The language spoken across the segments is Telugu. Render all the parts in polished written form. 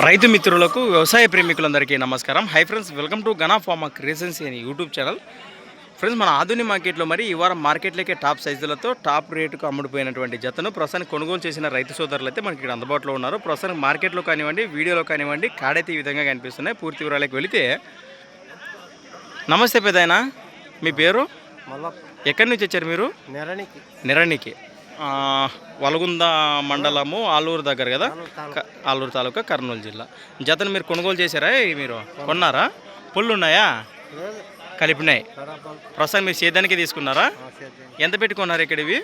రైతు మిత్రులకు వ్యవసాయ ప్రేమికులందరికీ నమస్కారం. Hi friends, welcome to Gana pharma creations అనే యూట్యూబ్ ఛానల్. ఫ్రెండ్స్, మన ఆధునిక మార్కెట్లో మరి ఈ వారం మార్కెట్లోకే టాప్ సైజులతో టాప్ రేటుకు అమ్ముడుపోయినటువంటి జతను ప్రస్తుతానికి కొనుగోలు చేసిన రైతు సోదరులు అయితే మనకి ఇక్కడ అందుబాటులో ఉన్నారు. ప్రస్తుతానికి మార్కెట్లో కానివ్వండి, వీడియోలో కానివ్వండి, కాడైతే ఈ విధంగా కనిపిస్తున్నాయి. పూర్తి వివరాలకు వెళితే, నమస్తే పెద్దాయన, మీ పేరు? ఎక్కడి నుంచి వచ్చారు మీరు? నిరణికి. వలగుంద మండలము, ఆలూరు దగ్గర కదా, ఆలూరు తాలూకా, కర్నూలు జిల్లా. జతను మీరు కొనుగోలు చేశారా? మీరు కొన్నారా? పుళ్ళు ఉన్నాయా? కలిపినాయి. ప్రస్తుతం మీరు సేద్యానికి తీసుకున్నారా? ఎంత పెట్టుకున్నారు ఇక్కడ ఇవి?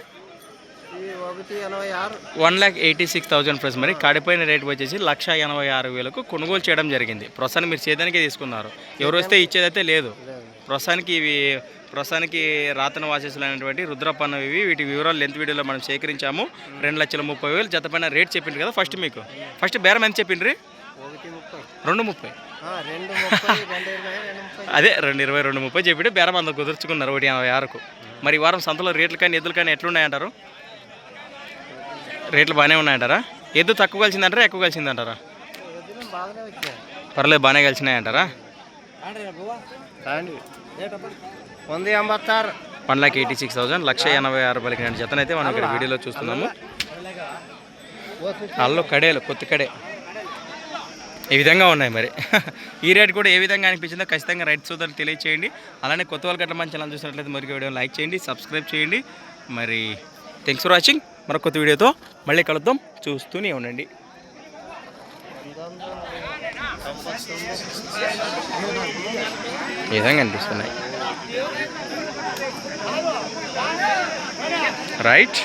1,86,000 ప్రైస్. మరి కాడిపోయిన రేటు వచ్చేసి 1,86,000 కొనుగోలు చేయడం జరిగింది. ప్రస్తుతానికి మీరు సేద్యానికే తీసుకున్నారు. ఎవరు వస్తే ఇచ్చేదైతే లేదు. ప్రస్తుతానికి రాతన వాసేసులు అయినటువంటి రుద్రపన్న ఇవి. వీటి వివరాలు లెంత్ వీడియోలో మనం సేకరించాము. 2,30,000 జత పైన రేట్ చెప్పిండ్రు కదా. ఫస్ట్ బేరం ఎంత చెప్పిండ్రి? 2,30. అదే 2,20, 2,30 చెప్పిండు. బేరం అంత కుదుర్చుకున్నారు 1,86కు. మరి ఈ వారం సంతలో రేట్లు కానీ ఎద్దులు కానీ ఎట్లున్నాయంటారు? రేట్లు బాగానే ఉన్నాయంటారా? ఎద్దు తక్కువ కలిసిందంటారా, ఎక్కువ కలిసిందంటారా? పర్లేదు, బాగానే కలిసినాయంటారా? 1,86,000, 1,86,000 పలికిన జతనైతే మనం ఇక్కడ వీడియోలో చూస్తున్నాము. అల్లో కడేలు, కొత్త కడే ఈ విధంగా ఉన్నాయి. మరి ఈ రేట్ కూడా ఏ విధంగా అనిపించిందో ఖచ్చితంగా రైతు సోదరులు తెలియచేయండి. అలానే కొత్త వాళ్ళ గట్ల మంచి ఛానల్ చూసినట్లయితే మరి వీడియో లైక్ చేయండి, సబ్స్క్రైబ్ చేయండి. మరి థ్యాంక్స్ ఫర్ వాచింగ్. మరొక కొత్త వీడియోతో మళ్ళీ కలుద్దాం. చూస్తూనే ఉండండి. ఈ విధంగా అనిపిస్తున్నాయి. రైట్.